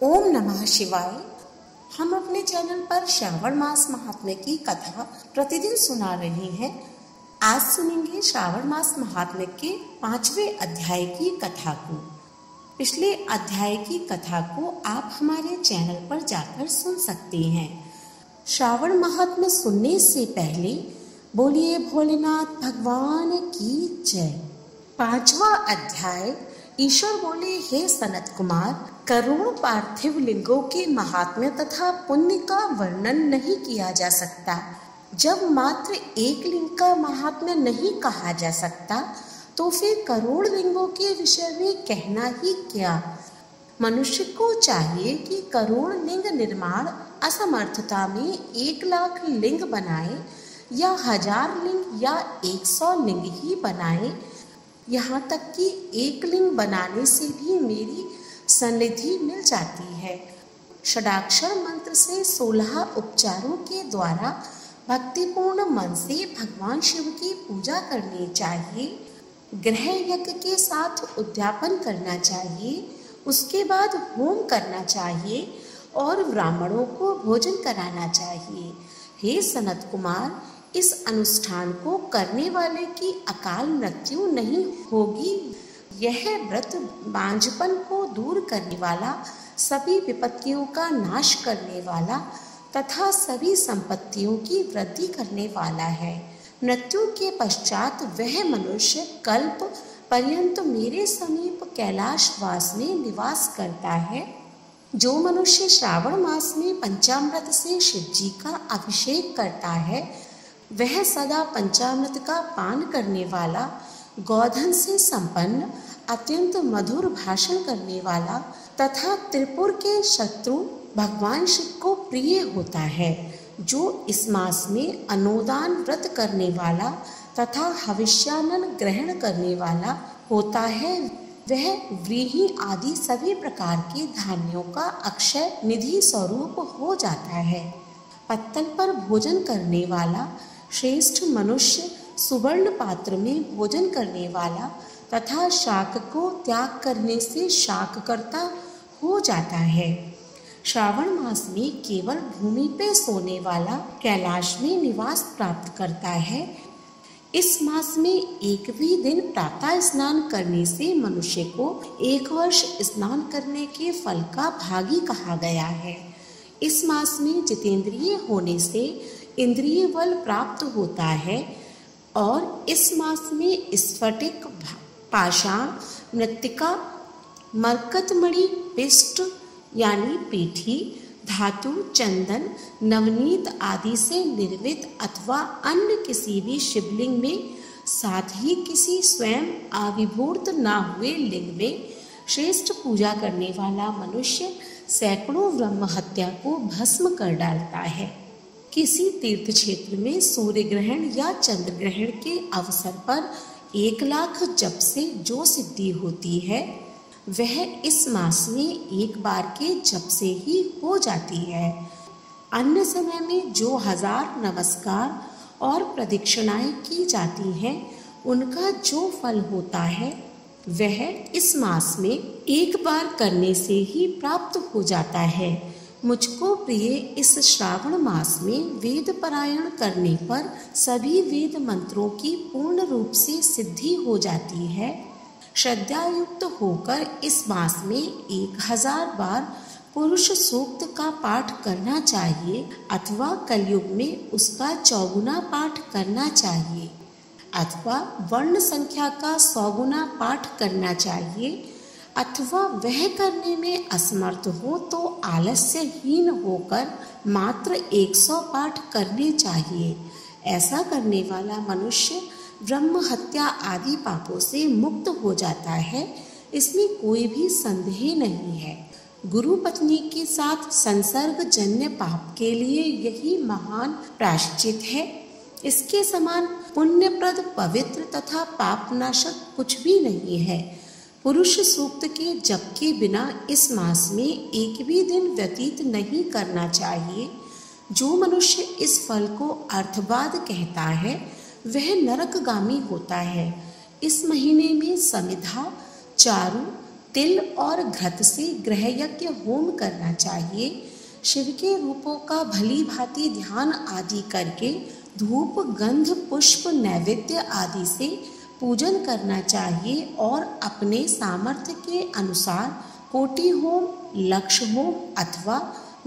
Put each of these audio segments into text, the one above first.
ओम नमः शिवाय। हम अपने चैनल पर श्रावण मास महात्म्य की कथा प्रतिदिन सुना रहे हैं। आज सुनेंगे श्रावण मास महात्म्य के 5वें अध्याय की कथा को। पिछले अध्याय की कथा को आप हमारे चैनल पर जाकर सुन सकते हैं। श्रावण महात्म्य सुनने से पहले बोलिए भोलेनाथ भगवान की जय। 5वां अध्याय। ईश्वर बोले, हे सनत कुमार, करोड़ों पार्थिव लिंगों के महात्म्य तथा पुण्य का वर्णन नहीं किया जा सकता। जब मात्र एक लिंग का महात्म्य नहीं कहा जा सकता तो फिर करोड़ लिंगों के विषय में कहना ही क्या। मनुष्य को चाहिए कि करोड़ लिंग निर्माण असमर्थता में 1,00,000 लिंग बनाए या 1000 लिंग या 100 लिंग ही बनाए। यहाँ तक कि एक लिंग बनाने से भी मेरी सन्निधि मिल जाती है। षडाक्षर मंत्र से 16 उपचारों के द्वारा भक्तिपूर्ण मन से भगवान शिव की पूजा करनी चाहिए। ग्रह यज्ञ के साथ उद्यापन करना चाहिए। उसके बाद होम करना चाहिए और ब्राह्मणों को भोजन कराना चाहिए। हे सनत कुमार, इस अनुष्ठान को करने वाले की अकाल मृत्यु नहीं होगी। यह व्रत बांझपन को दूर करने वाला, सभी विपत्तियों का नाश करने वाला तथा सभी संपत्तियों की वृद्धि करने वाला है। मृत्यु के पश्चात वह मनुष्य कल्प पर्यंत मेरे समीप कैलाशवास में निवास करता है। जो मनुष्य श्रावण मास में पंचामृत से शिव जी का अभिषेक करता है, वह सदा पंचामृत का पान करने वाला, गोधन से संपन्न, अत्यंत मधुर भाषण करने वाला तथा त्रिपुर के शत्रु भगवान शिव को प्रिय होता है। जो इस मास में अनोदान व्रत करने वाला तथा हविष्यान्न ग्रहण करने वाला होता है, वह व्रीहि आदि सभी प्रकार के धान्यों का अक्षय निधि स्वरूप हो जाता है। पत्तल पर भोजन करने वाला श्रेष्ठ मनुष्य, सुवर्ण पात्र में भोजन करने वाला तथा शाक को त्याग करने से शाककर्ता हो जाता है। श्रावण मास में केवल भूमि पे सोने वाला कैलाश में निवास प्राप्त करता है। इस मास में एक भी दिन प्रातः स्नान करने से मनुष्य को 1 वर्ष स्नान करने के फल का भागी कहा गया है। इस मास में जितेंद्रिय होने से इंद्रिय बल प्राप्त होता है और इस मास में स्फटिक, पाषाण, मृत्तिका, मरकतमणि, पिष्ट यानी पीठी, धातु, चंदन, नवनीत आदि से निर्मित अथवा अन्य किसी भी शिवलिंग में, साथ ही किसी स्वयं आविर्भूत न हुए लिंग में श्रेष्ठ पूजा करने वाला मनुष्य सैकड़ों ब्रह्म हत्या को भस्म कर डालता है। किसी तीर्थ क्षेत्र में सूर्य ग्रहण या चंद्र ग्रहण के अवसर पर 1,00,000 जप से जो सिद्धि होती है, वह इस मास में एक बार के जप से ही हो जाती है। अन्य समय में जो 1000 नमस्कार और प्रदक्षिणाएं की जाती हैं, उनका जो फल होता है, वह इस मास में एक बार करने से ही प्राप्त हो जाता है। मुझको प्रिय इस श्रावण मास में वेद पारायण करने पर सभी वेद मंत्रों की पूर्ण रूप से सिद्धि हो जाती है। श्रद्धायुक्त होकर इस मास में 1000 बार पुरुष सूक्त का पाठ करना चाहिए अथवा कलयुग में उसका 4 गुना पाठ करना चाहिए अथवा वर्ण संख्या का 100 गुना पाठ करना चाहिए अथवा वह करने में असमर्थ हो तो आलस्यहीन होकर मात्र 100 पाठ करने चाहिए। ऐसा करने वाला मनुष्य ब्रह्म हत्या आदि पापों से मुक्त हो जाता है। इसमें कोई भी संदेह नहीं है। गुरु पत्नी के साथ संसर्ग जन्य पाप के लिए यही महान प्रायश्चित है। इसके समान पुण्यप्रद, पवित्र तथा पापनाशक कुछ भी नहीं है। पुरुष सूक्त के जप के बिना इस मास में एक भी दिन व्यतीत नहीं करना चाहिए। जो मनुष्य इस फल को अर्थवाद कहता है, वह नरकगामी होता है। इस महीने में समिधा, चारु, तिल और घृत से गृह यज्ञ होम करना चाहिए। शिव के रूपों का भली भांति ध्यान आदि करके धूप गंध पुष्प नैवेद्य आदि से पूजन करना चाहिए और अपने सामर्थ्य के अनुसार कोटि होम, लक्ष होम अथवा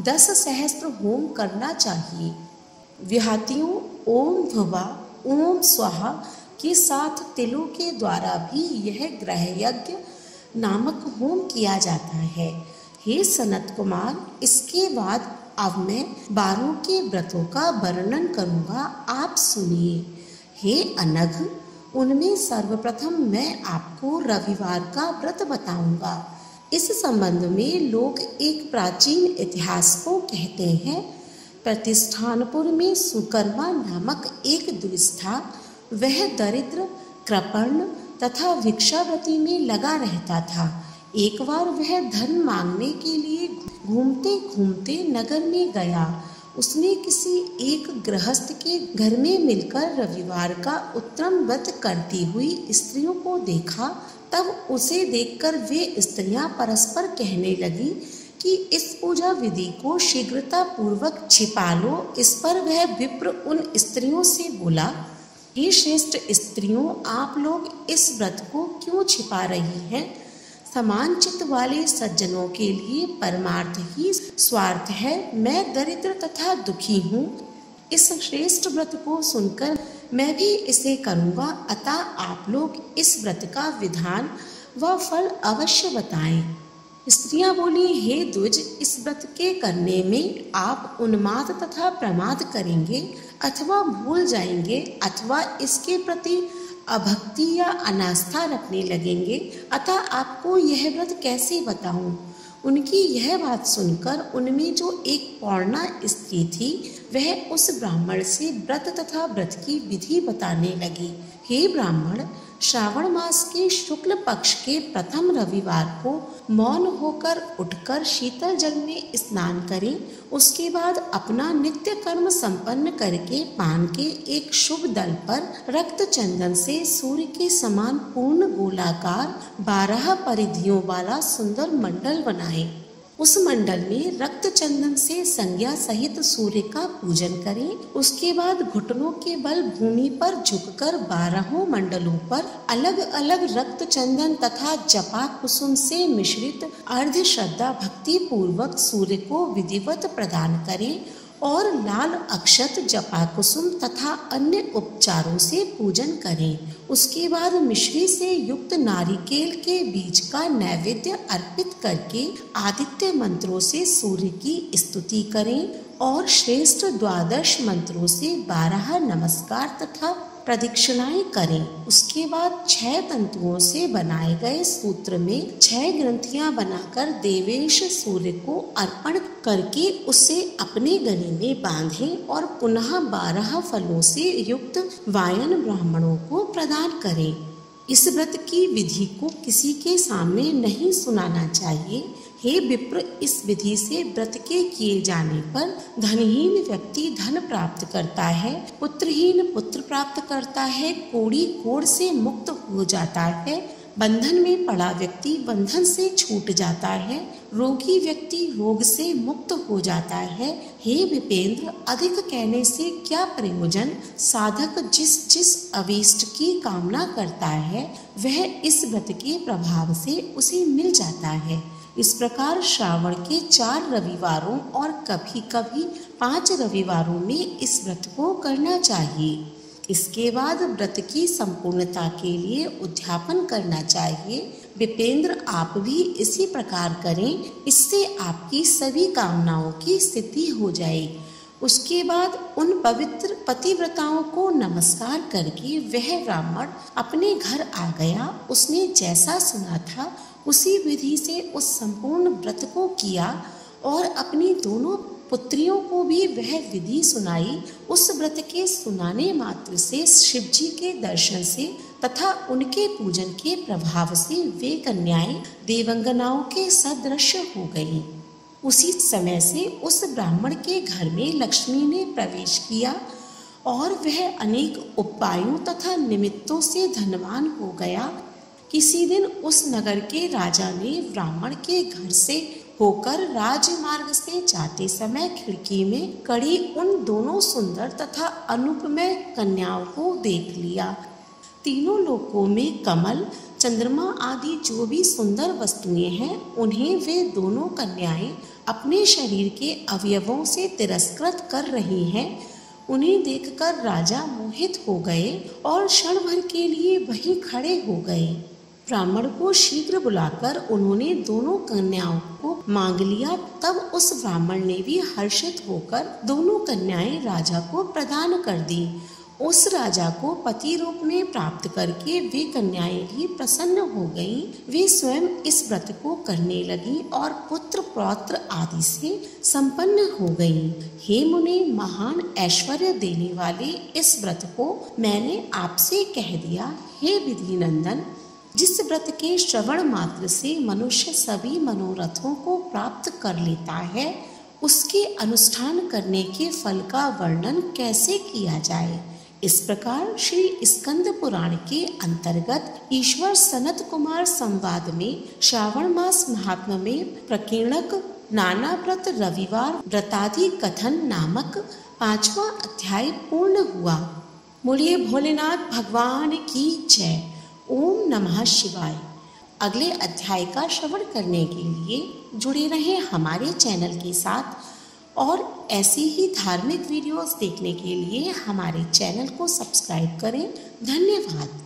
10 सहस्त्र होम करना चाहिए। विहातियों ओम भुवः ओम स्वाहा के साथ तिलों के द्वारा भी यह ग्रह यज्ञ नामक होम किया जाता है। हे सनत कुमार, इसके बाद अब मैं 12 के व्रतों का वर्णन करूंगा, आप सुनिए। हे अनघ, उनमें सर्वप्रथम मैं आपको रविवार का व्रत बताऊंगा। इस संबंध में लोग एक प्राचीन इतिहास को कहते हैं। प्रतिष्ठानपुर में सुकर्मा नामक एक द्विज था। वह दरिद्र, कृपण तथा भिक्षावृत्ति में लगा रहता था। एक बार वह धन मांगने के लिए घूमते घूमते नगर में गया। उसने किसी एक गृहस्थ के घर में मिलकर रविवार का उत्तम व्रत करती हुई स्त्रियों को देखा। तब उसे देखकर वे स्त्रियां परस्पर कहने लगी कि इस पूजा विधि को शीघ्रता पूर्वक छिपा लो। इस पर वह विप्र उन स्त्रियों से बोला, हे श्रेष्ठ स्त्रियों, आप लोग इस व्रत को क्यों छिपा रही हैं? समान चित्त वाले सज्जनों के लिए परमार्थ ही स्वार्थ है। मैं दरिद्र तथा दुखी हूँ। इस श्रेष्ठ व्रत को सुनकर मैं भी इसे करूँगा, अतः आप लोग इस व्रत का विधान व फल अवश्य बताएं। स्त्रियां बोली, हे द्विज, इस व्रत के करने में आप उन्माद तथा प्रमाद करेंगे अथवा भूल जाएंगे अथवा इसके प्रति अभक्ति या अनास्था रखने लगेंगे, अतः आपको यह व्रत कैसे बताऊं? उनकी यह बात सुनकर उनमें जो एक पौर्णा स्त्री थी वह उस ब्राह्मण से व्रत तथा व्रत की विधि बताने लगी। हे ब्राह्मण, श्रावण मास के शुक्ल पक्ष के प्रथम रविवार को मौन होकर उठकर शीतल जल में स्नान करें। उसके बाद अपना नित्य कर्म संपन्न करके पान के एक शुभ दल पर रक्त चंदन से सूर्य के समान पूर्ण गोलाकार 12 परिधियों वाला सुंदर मंडल बनाएं। उस मंडल में रक्त चंदन से संज्ञा सहित सूर्य का पूजन करें। उसके बाद घुटनों के बल भूमि पर झुककर 12 मंडलों पर अलग अलग रक्त चंदन तथा जपा कुसुम से मिश्रित अर्ध श्रद्धा भक्ति पूर्वक सूर्य को विधिवत प्रदान करें और लाल अक्षत, जपा कुसुम तथा अन्य उपचारों से पूजन करें। उसके बाद मिश्री से युक्त नारिकेल के बीज का नैवेद्य अर्पित करके आदित्य मंत्रों से सूर्य की स्तुति करें और श्रेष्ठ 12 मंत्रों से 12 नमस्कार तथा प्रदक्षिणाएं करें। उसके बाद 6 तंतुओं से बनाए गए सूत्र में 6 ग्रंथियां बनाकर देवेश सूर्य को अर्पण करके उसे अपने गले में बांधें और पुनः 12 फलों से युक्त वायन ब्राह्मणों को प्रदान करें। इस व्रत की विधि को किसी के सामने नहीं सुनाना चाहिए। हे विप्र, इस विधि से व्रत के किए जाने पर धनहीन व्यक्ति धन प्राप्त करता है, पुत्रहीन पुत्र प्राप्त करता है, कोढ़ी कोढ़ से मुक्त हो जाता है, बंधन में पड़ा व्यक्ति बंधन से छूट जाता है, रोगी व्यक्ति रोग से मुक्त हो जाता है। हे विपेंद्र, अधिक कहने से क्या प्रयोजन? साधक जिस जिस अभीष्ट की कामना करता है वह इस व्रत के प्रभाव से उसे मिल जाता है। इस प्रकार श्रावण के 4 रविवारों और कभी कभी 5 रविवारों में इस व्रत को करना चाहिए। इसके बाद व्रत की संपूर्णता के लिए उद्यापन करना चाहिए। विपेंद्र, आप भी इसी प्रकार करें, इससे आपकी सभी कामनाओं की सिद्धि हो जाएगी। उसके बाद उन पवित्र पतिव्रताओं को नमस्कार करके वह ब्राह्मण अपने घर आ गया। उसने जैसा सुना था उसी विधि से उस संपूर्ण व्रत को किया और अपनी दोनों पुत्रियों को भी वह विधि सुनाई। उस व्रत के सुनाने मात्र से शिव जी के दर्शन से तथा उनके पूजन के प्रभाव से वे कन्याएं देवंगनाओं के सदृश हो गईं। उसी समय से उस ब्राह्मण के घर में लक्ष्मी ने प्रवेश किया और वह अनेक उपायों तथा निमित्तों से धनवान हो गया, किसी दिन उस नगर के राजा ने ब्राह्मण के घर से होकर राजमार्ग से जाते समय खिड़की में खड़ी उन दोनों सुंदर तथा अनुपमय कन्याओं को देख लिया। तीनों लोकों में कमल, चंद्रमा आदि जो भी सुंदर वस्तुएं हैं, उन्हें वे दोनों कन्याएं अपने शरीर के अवयवों से तिरस्कृत कर रही हैं। उन्हें देखकर राजा मोहित हो गए और क्षण भर के लिए वहीं खड़े हो गए। ब्राह्मण को शीघ्र बुलाकर उन्होंने दोनों कन्याओं को मांग लिया। तब उस ब्राह्मण ने भी हर्षित होकर दोनों कन्याएं राजा को प्रदान कर दी। उस राजा को पति रूप में प्राप्त करके वे कन्याएं भी प्रसन्न हो गईं। वे स्वयं इस व्रत को करने लगी और पुत्र पौत्र आदि से संपन्न हो गईं। हे मुने, महान ऐश्वर्य देने वाले इस व्रत को मैंने आपसे कह दिया। हे विधि नंदन, जिस व्रत के श्रवण मात्र से मनुष्य सभी मनोरथों को प्राप्त कर लेता है, उसके अनुष्ठान करने के फल का वर्णन कैसे किया जाए। इस प्रकार श्री स्कंद पुराण के अंतर्गत ईश्वर सनत कुमार संवाद में श्रावण मास महात्म्य में प्रकीर्णक नाना व्रत रविवार व्रतादि कथन नामक 5वां अध्याय पूर्ण हुआ। बोलिए भोलेनाथ भगवान की जय। ओम नमः शिवाय। अगले अध्याय का श्रवण करने के लिए जुड़े रहें हमारे चैनल के साथ और ऐसी ही धार्मिक वीडियोस देखने के लिए हमारे चैनल को सब्सक्राइब करें। धन्यवाद।